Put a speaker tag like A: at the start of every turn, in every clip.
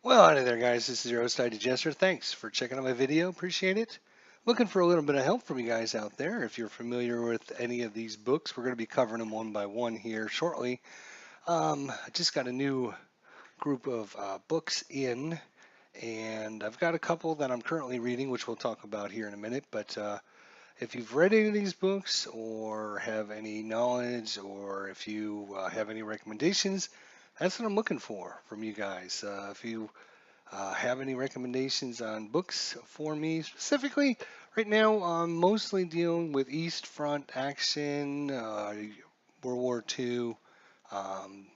A: Well, hi there, guys. This is your host, Digester. Thanks for checking out my video. Appreciate it. Looking for a little bit of help from you guys out there. If you're familiar with any of these books, we're going to be covering them one by one here shortly. I just got a new group of books in, and I've got a couple that I'm currently reading, which we'll talk about here in a minute. But if you've read any of these books or have any knowledge, or if you have any recommendations, that's what I'm looking for from you guys. If you have any recommendations on books for me specifically? Right now, I'm mostly dealing with East Front action, World War II, um,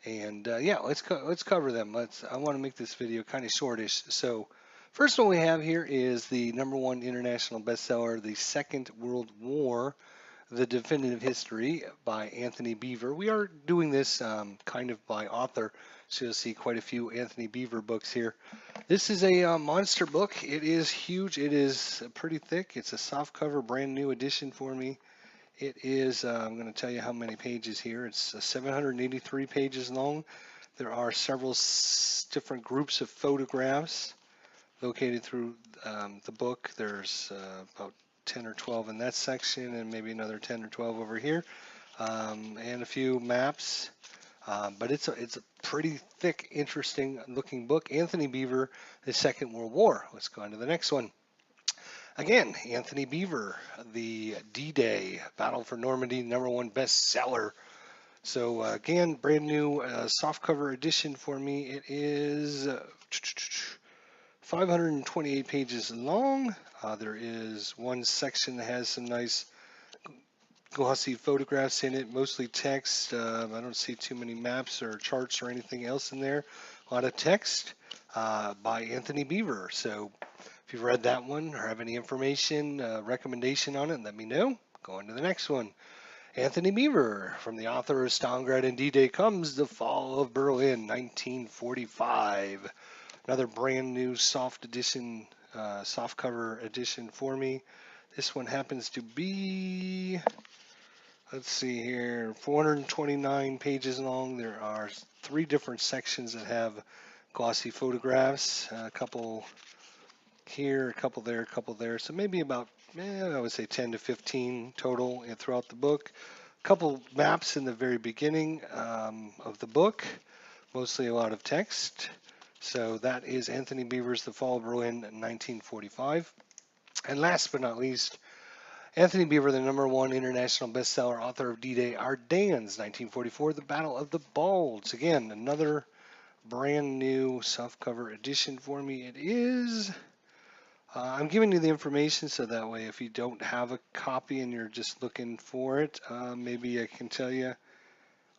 A: and yeah, let's cover them. I want to make this video kind of shortish. So, first one we have here is the #1 international bestseller, The Second World War: The Definitive History by Anthony Beevor. We are doing this kind of by author, so you'll see quite a few Anthony Beevor books here. This is a monster book. It is huge. It is pretty thick. It's a soft cover, brand new edition for me. It is, I'm going to tell you how many pages here. It's 783 pages long. There are several different groups of photographs located through the book. There's about 10 or 12 in that section, and maybe another 10 or 12 over here, and a few maps. But it's a pretty thick, interesting looking book. Anthony Beevor, The Second World War. Let's go on to the next one. Again, Anthony Beevor, the D-Day, Battle for Normandy, #1 bestseller. So again, brand new softcover edition for me. It is 528 pages long. There is one section that has some nice glossy photographs in it, mostly text. I don't see too many maps or charts or anything else in there. A lot of text by Anthony Beevor. So if you've read that one or have any information, recommendation on it, let me know. Go on to the next one. Anthony Beevor, from the author of Stalingrad and D-Day comes The Fall of Berlin, 1945. Another brand new soft edition, soft cover edition for me. This one happens to be, let's see here, 429 pages long. There are 3 different sections that have glossy photographs, a couple here, a couple there, a couple there. So maybe about, I would say 10 to 15 total throughout the book. A couple maps in the very beginning of the book, mostly a lot of text. So that is Anthony Beevor's The Fall of Berlin, 1945. And last but not least, Anthony Beevor, the #1 international bestseller, author of D-Day Ardennes, 1944, The Battle of the Bulge. Again, another brand new softcover edition for me. It is. I'm giving you the information so that way if you don't have a copy and you're just looking for it, maybe I can tell you.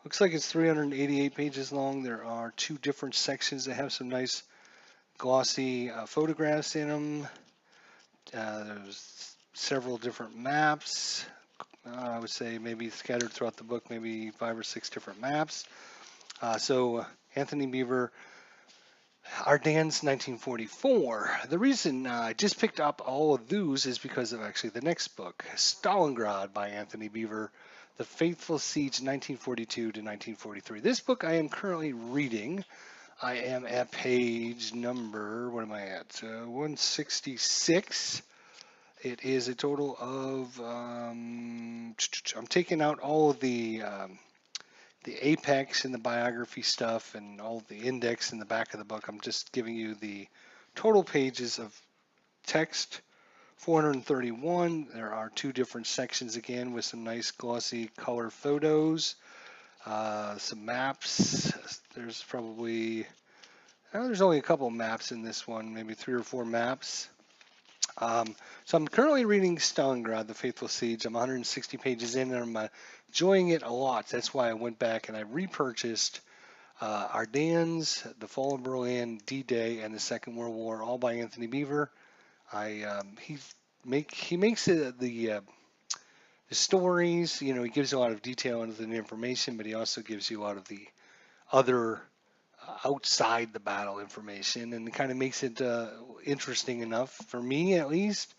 A: Looks like it's 388 pages long. There are 2 different sections that have some nice glossy photographs in them. There's several different maps. I would say maybe scattered throughout the book, maybe 5 or 6 different maps. So Anthony Beevor, Ardennes, 1944. The reason I just picked up all of those is because of actually the next book, Stalingrad by Anthony Beevor, The Faithful Siege, 1942 to 1943. This book I am currently reading. I am at page number, what am I at? 166. It is a total of, I'm taking out all of the apex and the biography stuff and all the index in the back of the book. I'm just giving you the total pages of text, 431. There are 2 different sections again with some nice glossy color photos, some maps. There's probably, there's only a couple maps in this one, maybe 3 or 4 maps. So I'm currently reading Stalingrad, The Faithful Siege. I'm 160 pages in and I'm enjoying it a lot. That's why I went back and I repurchased Ardennes, The Fall of Berlin, D-Day, and the Second World War, all by Anthony Beevor. He makes the stories. You know, he gives a lot of detail into the information, but he also gives you a lot of the other outside the battle information, and it kind of makes it interesting enough for me, at least,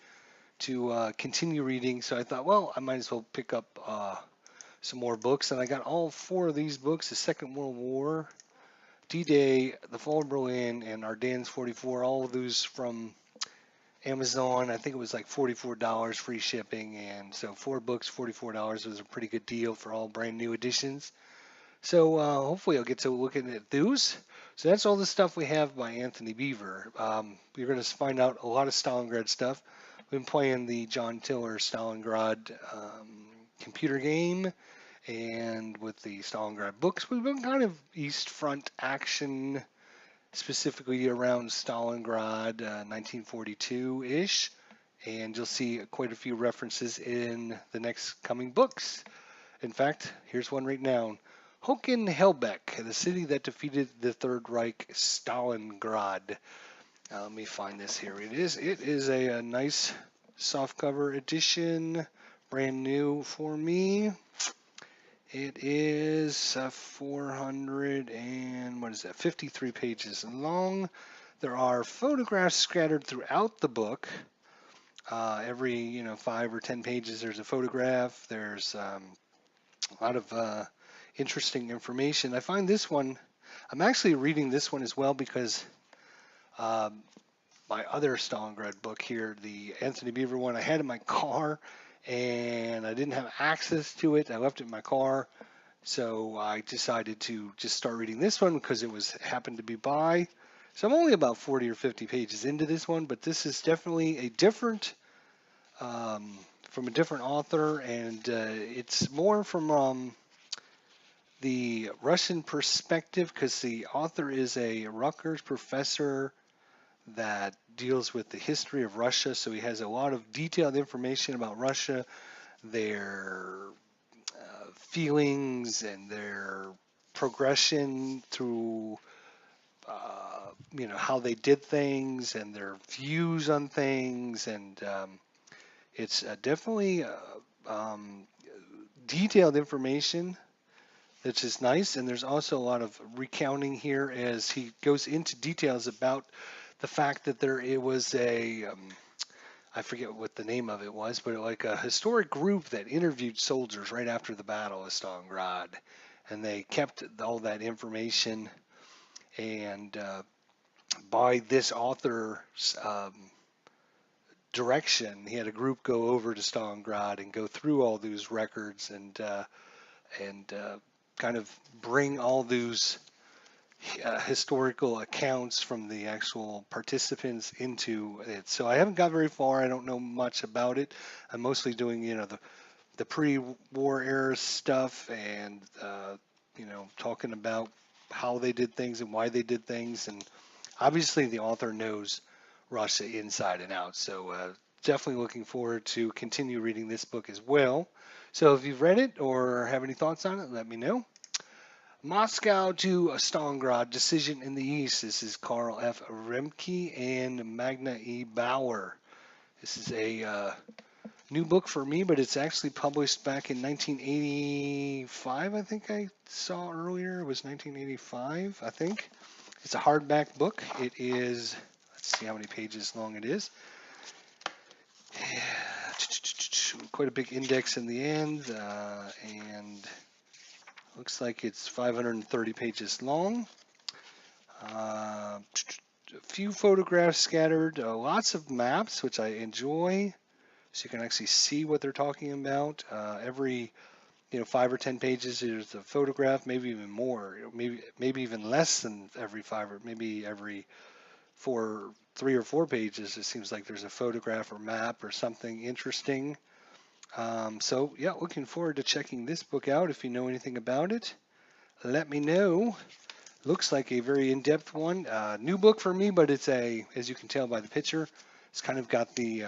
A: to continue reading. So I thought, well, I might as well pick up some more books, and I got all 4 of these books: The Second World War, D-Day, The Fall of Berlin, and Ardennes 44. All of those from Amazon. I think it was like $44 free shipping, and so 4 books, $44 was a pretty good deal for all brand new editions. So hopefully I'll get to looking at those. So that's all the stuff we have by Anthony Beaver. You're going to find out a lot of Stalingrad stuff. We've been playing the John Tiller Stalingrad computer game, and with the Stalingrad books, we've been kind of East Front action, specifically around Stalingrad, 1942-ish, and you'll see quite a few references in the next coming books. In fact, here's one right now. Håkon Helbeck, the city that defeated the Third Reich, Stalingrad. Let me find this here. It is a nice softcover edition, brand new for me. It is 53 pages long. There are photographs scattered throughout the book. Every 5 or 10 pages, there's a photograph. There's a lot of interesting information. I find this one, I'm actually reading this one as well because my other Stalingrad book here, the Anthony Beaver one, I had in my car and I didn't have access to it. I left it in my car, so I decided to just start reading this one because it was happened to be by. So I'm only about 40 or 50 pages into this one, but this is definitely a different, from a different author, and it's more from the Russian perspective because the author is a Rutgers professor that deals with the history of Russia. So he has a lot of detailed information about Russia, their feelings and their progression through, how they did things and their views on things. And it's definitely detailed information, which is nice. And there's also a lot of recounting here as he goes into details about the fact that it was I forget what the name of it was, but like a historic group that interviewed soldiers right after the Battle of Stalingrad, and they kept all that information. And by this author's direction, he had a group go over to Stalingrad and go through all those records and kind of bring all those historical accounts from the actual participants into it. So I haven't got very far. I don't know much about it. I'm mostly doing, the pre-war era stuff and, talking about how they did things and why they did things. And obviously the author knows Russia inside and out. So definitely looking forward to continue reading this book as well. So if you've read it or have any thoughts on it, let me know. Moscow to Stalingrad, Decision in the East. This is Karl F. Remke and Magna E. Bauer. This is a new book for me, but it's actually published back in 1985, I think I saw earlier. It was 1985, I think. It's a hardback book. It is, let's see how many pages long it is. Quite a big index in the end, and looks like it's 530 pages long. A few photographs scattered, lots of maps, which I enjoy, so you can actually see what they're talking about. Every 5 or 10 pages there's a photograph, maybe even more, maybe even less than every 5 or maybe every 3 or 4 pages. It seems like there's a photograph or map or something interesting. So yeah, looking forward to checking this book out. If you know anything about it, let me know. Looks like a very in-depth one. New book for me, but it's as you can tell by the picture, it's kind of got the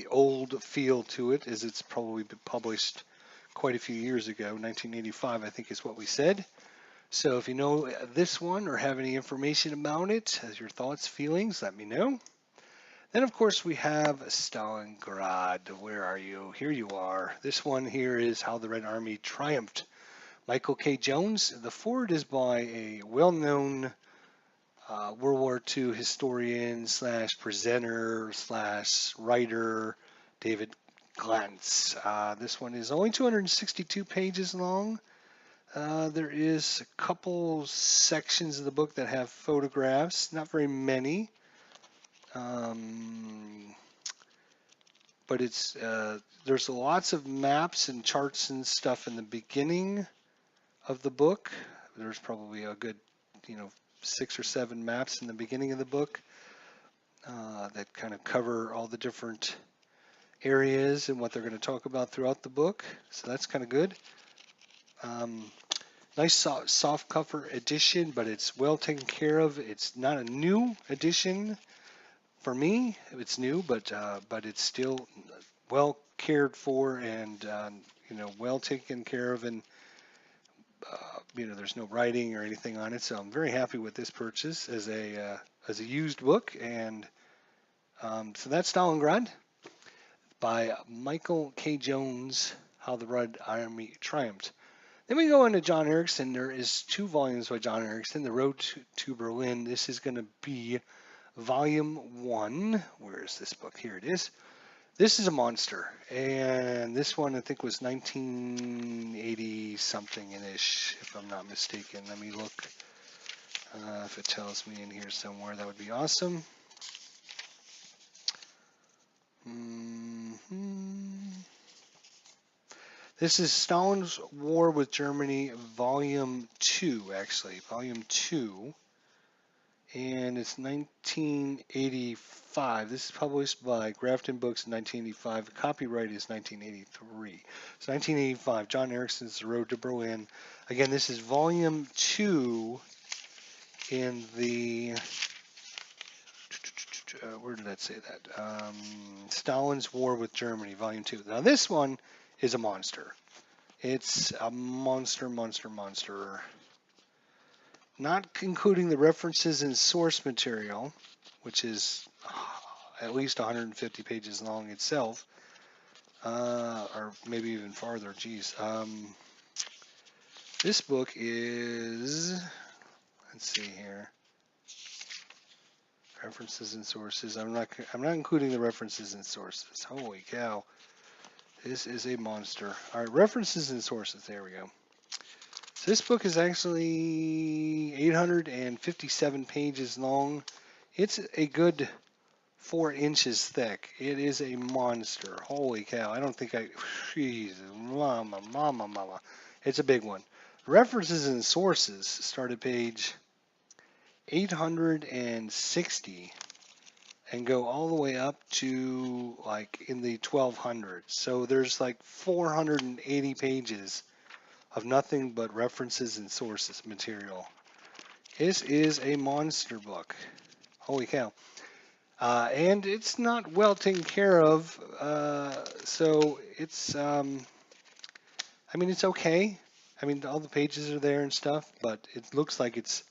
A: old feel to it, as it's probably been published quite a few years ago. 1985, I think is what we said. So if you know this one or have any information about it, as your thoughts, feelings, let me know. Then, of course, we have Stalingrad. Where are you? Here you are. This one here is How the Red Army Triumphed. Michael K. Jones. The foreword is by a well-known World War II historian / presenter / writer, David Glantz. This one is only 262 pages long. There is a couple sections of the book that have photographs, not very many, um, but there's lots of maps and charts and stuff in the beginning of the book. There's probably a good, 6 or 7 maps in the beginning of the book that kind of cover all the different areas and what they're going to talk about throughout the book. So that's kind of good. Um, Nice soft cover edition, but it's well taken care of. It's not a new edition for me. It's new, but it's still well cared for and well taken care of, and there's no writing or anything on it. So I'm very happy with this purchase as a used book, and so that's Stalingrad by Michael K. Jones. How the Red Army Triumphed. Then we go into John Erickson. There is 2 volumes by John Erickson, The Road to Berlin. This is going to be volume 1. Where is this book? Here it is. This is a monster. And this one I think was 1980 something ish, if I'm not mistaken. Let me look. If it tells me in here somewhere, that would be awesome. This is Stalin's War with Germany, Volume 2, actually. Volume 2. And it's 1985. This is published by Grafton Books in 1985. The copyright is 1983. So 1985, John Erickson's The Road to Berlin. Again, this is Volume 2 in the... where did that say that? Stalin's War with Germany, Volume 2. Now this one is a monster. It's a monster. Not including the references and source material, which is at least 150 pages long itself, or maybe even farther. Geez. This book is, let's see here, references and sources. I'm not including the references and sources. Holy cow. This is a monster. All right, references and sources. There we go. So this book is actually 857 pages long. It's a good 4 inches thick. It is a monster. Holy cow. I don't think Jesus, mama. It's a big one. References and sources start at page 860 and go all the way up to like in the 1200s. So there's like 480 pages of nothing but references and sources material. This is a monster book. Holy cow. And it's not well taken care of, so it's, I mean, it's okay. I mean, all the pages are there and stuff, but it looks like it's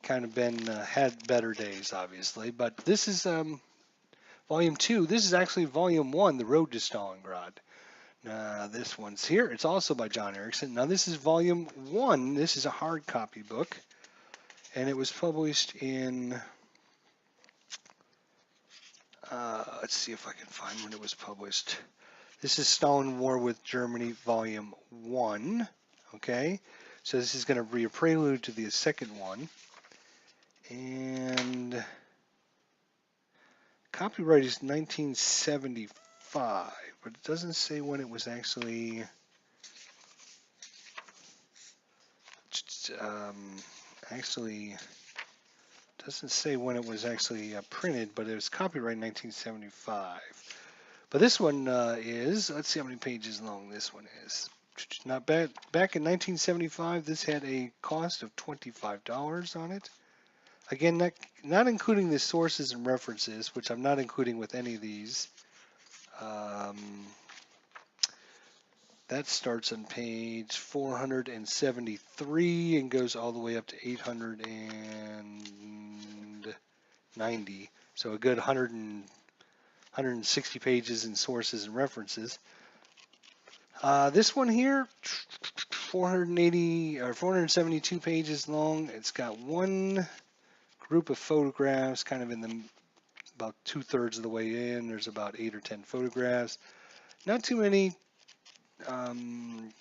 A: kind of been, had better days, obviously. But this is Volume 2. This is actually Volume 1, The Road to Stalingrad. This one's here. It's also by John Erickson. Now, this is Volume 1. This is a hard copy book, and it was published in... let's see if I can find when it was published. This is Stalin War with Germany, Volume 1. Okay, so this is going to be a prelude to the second one. And copyright is 1975, but it doesn't say when it was actually... doesn't say when it was actually printed, but it was copyright in 1975. But this one is, let's see how many pages long this one is. Not bad. Back in 1975, this had a cost of $25 on it. Again, not including the sources and references, which I'm not including with any of these. That starts on page 473 and goes all the way up to 890. So a good 160 pages in sources and references. This one here, 480 or 472 pages long. It's got one group of photographs, kind of in the about 2/3 of the way in. There's about 8 or 10 photographs. Not too many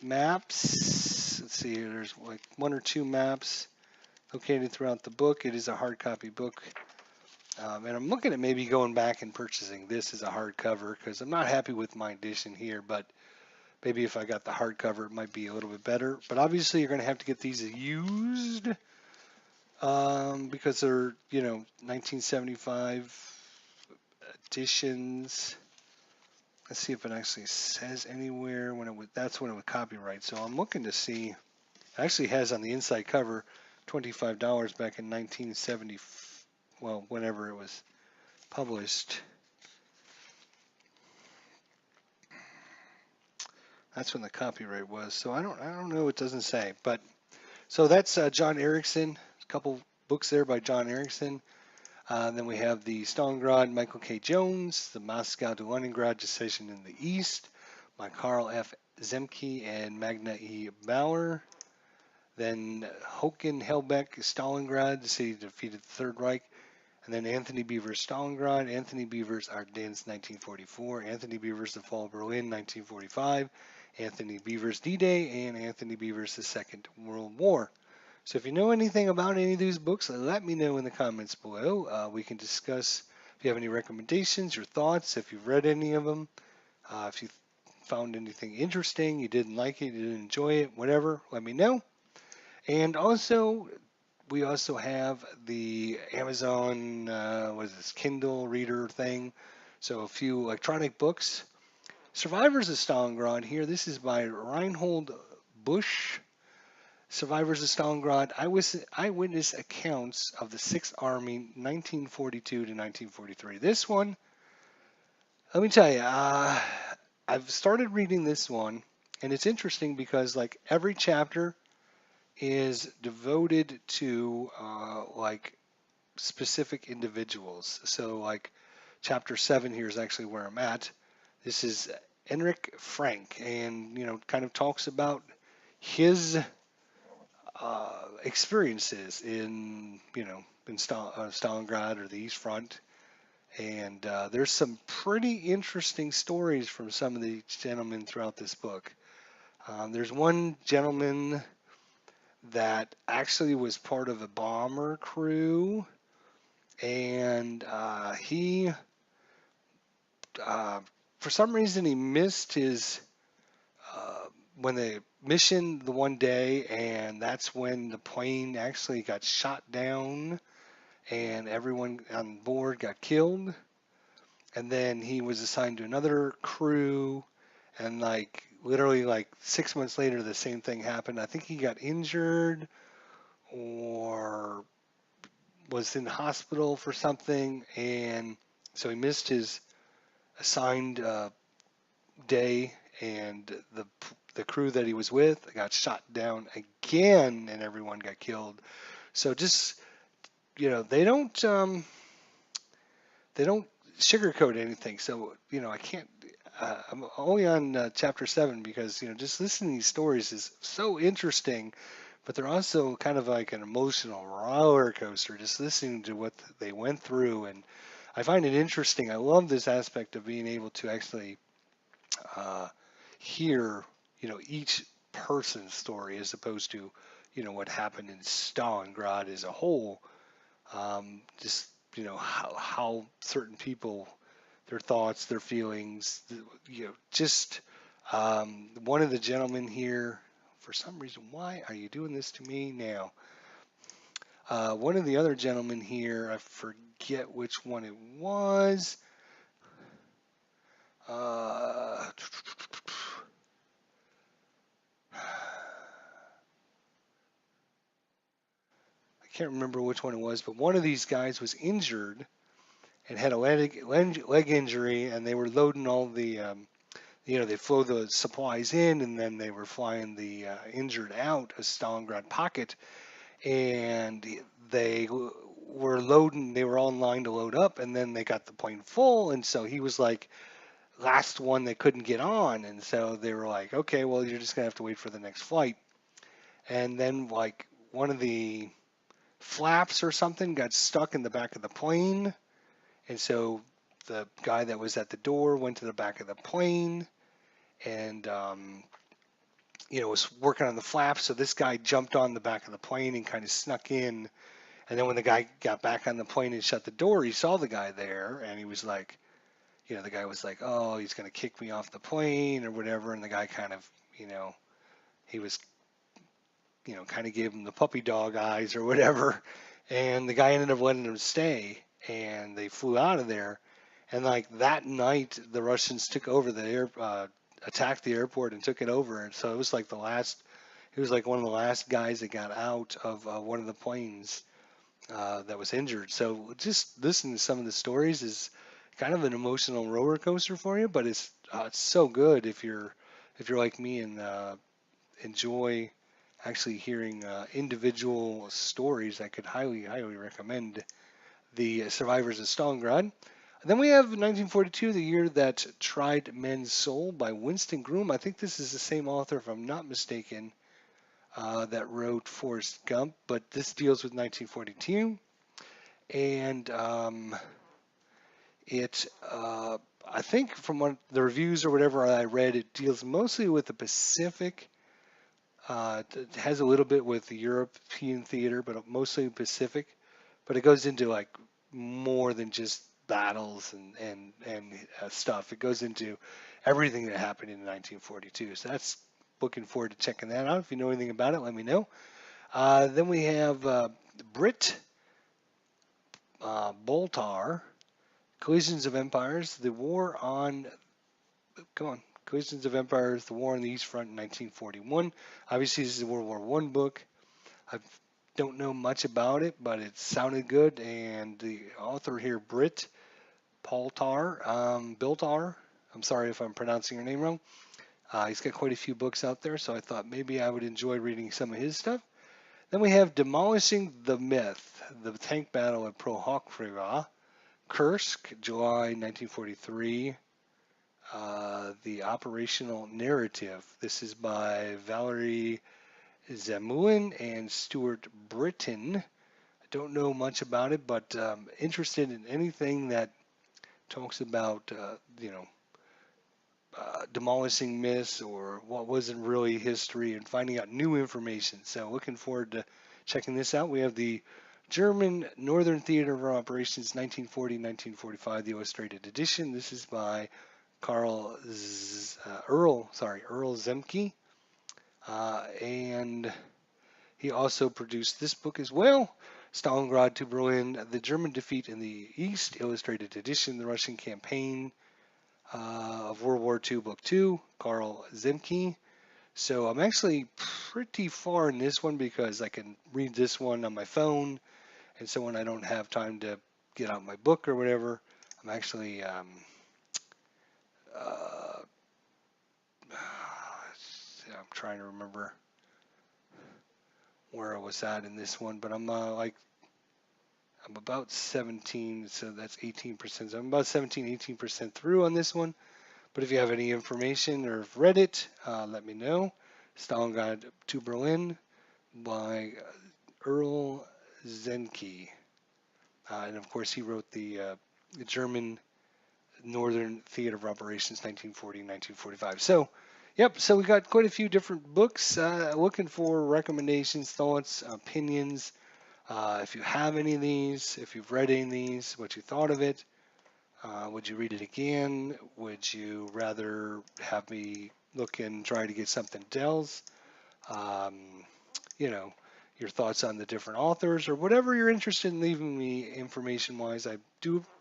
A: maps. Let's see here. There's like 1 or 2 maps located throughout the book. It is a hard copy book. And I'm looking at maybe going back and purchasing this as a hardcover because I'm not happy with my edition here, but maybe if I got the hardcover, it might be a little bit better. But obviously, you're going to have to get these used because they're, 1975 editions. Let's see if it actually says anywhere when that's when it was copyright. So I'm looking to see. It actually has on the inside cover $25 back in 1970. Well, whenever it was published. That's when the copyright was. So I don't know. It doesn't say. But so that's John Erickson. A couple books there by John Erickson. Then we have the Stalingrad, Michael K. Jones, the Moscow to Leningrad Decision in the East by Karl F. Zemke and Magna E. Bauer. Then Håkan Hellbeck, Stalingrad, the city defeated the Third Reich. And then Anthony Beevor's Stalingrad, Anthony Beevor's Ardennes, 1944, Anthony Beevor's The Fall of Berlin, 1945, Anthony Beevor's D-Day, and Anthony Beevor's The Second World War. So if you know anything about any of these books, let me know in the comments below. We can discuss if you have any recommendations, your thoughts, if you've read any of them, if you found anything interesting, you didn't like it, you didn't enjoy it, whatever, let me know. And also, we also have the Amazon, Kindle reader thing. So a few electronic books. Survivors of Stalingrad here. This is by Reinhold Busch. Survivors of Stalingrad, eyewitness accounts of the Sixth Army, 1942 to 1943. This one, let me tell you, I've started reading this one, and it's interesting because like every chapter is devoted to like specific individuals. So like chapter 7 here is actually where I'm at. This is Enric Frank, and kind of talks about his experiences in Stalingrad or the East Front. And there's some pretty interesting stories from some of the gentlemen throughout this book. There's one gentleman that actually was part of a bomber crew, and he, for some reason, he missed his when the mission the one day, and that's when the plane actually got shot down, and everyone on board got killed. And then he was assigned to another crew, and like literally like 6 months later, the same thing happened. I think he got injured or was in the hospital for something, and so he missed his assigned day, and the crew that he was with got shot down again, and everyone got killed. So just they don't sugarcoat anything. So I can't. I'm only on chapter 7 because just listening to these stories is so interesting, but they're also kind of like an emotional roller coaster. Just listening to what they went through, and I find it interesting. I love this aspect of being able to actually hear each person's story as opposed to what happened in Stalingrad as a whole. Just how certain people, their thoughts, their feelings, just one of the gentlemen here, for some reason, why are you doing this to me now? One of the other gentlemen here, I forget which one it was. I can't remember which one it was, but one of these guys was injured and had a leg injury, and they were loading all the, they flow the supplies in, and then they were flying the injured out of Stalingrad pocket, and they were loading, they were all in line to load up, and then they got the plane full, and so he was like last one they couldn't get on, and so they were like, okay, well, you're just gonna have to wait for the next flight. And then like one of the flaps or something got stuck in the back of the plane, and so the guy that was at the door went to the back of the plane, and was working on the flaps. So this guy jumped on the back of the plane and kind of snuck in. And then when the guy got back on the plane and shut the door, he saw the guy there, and he was like, the guy was like, oh, he's going to kick me off the plane or whatever. And the guy kind of, he was, kind of gave him the puppy dog eyes or whatever. And the guy ended up letting him stay, and they flew out of there. And like that night, the Russians took over attacked the airport and took it over. And so it was like he was like one of the last guys that got out of one of the planes that was injured. So just listening to some of the stories is kind of an emotional roller coaster for you, but it's so good if you're like me and enjoy actually hearing individual stories. I could highly recommend the Survivors of Stalingrad. And then we have 1942, the year that tried men's soul by Winston Groom. I think this is the same author, if I'm not mistaken, that wrote Forrest Gump, but this deals with 1942. And I think from what the reviews or whatever I read, it deals mostly with the Pacific. It has a little bit with the European theater, but mostly Pacific. But it goes into like more than just battles and stuff. It goes into everything that happened in 1942. So that's looking forward to checking that out. If you know anything about it, let me know. Then we have Britt Boltar, Collisions of Empires, the War on, come on, Collisions of Empires, the War on the East Front in 1941. Obviously, this is a World War I book. I don't know much about it, but it sounded good. And the author here, Britt Biltar, I'm sorry if I'm pronouncing your name wrong. He's got quite a few books out there, so I thought maybe I would enjoy reading some of his stuff. Then we have Demolishing the Myth, the tank battle at Prokhorivka, Kursk, July 1943. The Operational Narrative. This is by Valerie Zamuin and Stuart Britton. I don't know much about it, but interested in anything that talks about, demolishing myths or what wasn't really history and finding out new information. So looking forward to checking this out. We have the German Northern Theater of Operations 1940-1945, the illustrated edition. This is by Earl Zemke, and he also produced this book as well, Stalingrad to Berlin, The German Defeat in the East, illustrated edition, The Russian Campaign of World War II, Book 2, Carl Zemke. So I'm actually pretty far in this one because I can read this one on my phone, and so when I don't have time to get out my book or whatever, I'm actually I'm trying to remember where I was at in this one, but I'm about 17, so that's 18%. So I'm about 18% through on this one. But if you have any information or have read it, let me know. Stalingrad to Berlin by Earl Zenke. And of course, he wrote the German Northern Theater of Operations 1940-1945. So, yep, so we got quite a few different books. Looking for recommendations, thoughts, opinions. If you have any of these, if you've read any of these, what you thought of it. Would you read it again? Would you rather have me look and try to get something else? Your thoughts on the different authors or whatever you're interested in leaving me information-wise, I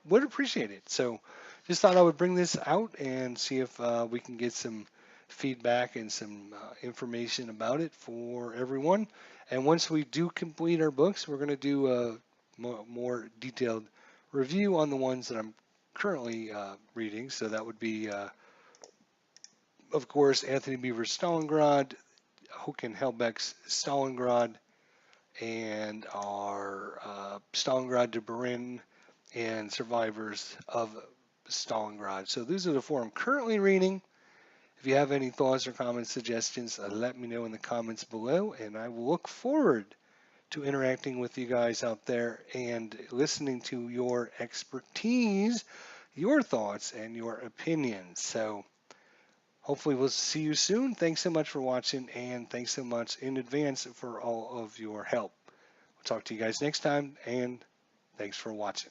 A: would appreciate it. So just thought I would bring this out and see if we can get some feedback and some information about it for everyone. And once we do complete our books, we're going to do a more detailed review on the ones that I'm currently reading. So that would be, of course, Anthony Beevor's Stalingrad, Håkan Hellbeck's Stalingrad, and our Stalingrad to Berlin and Survivors of Stalingrad. So these are the four I'm currently reading. If you have any thoughts or comments, suggestions, let me know in the comments below, and I will look forward to interacting with you guys out there and listening to your expertise, your thoughts, and your opinions. So Hopefully we'll see you soon. Thanks so much for watching, and thanks so much in advance for all of your help. We'll talk to you guys next time, and thanks for watching.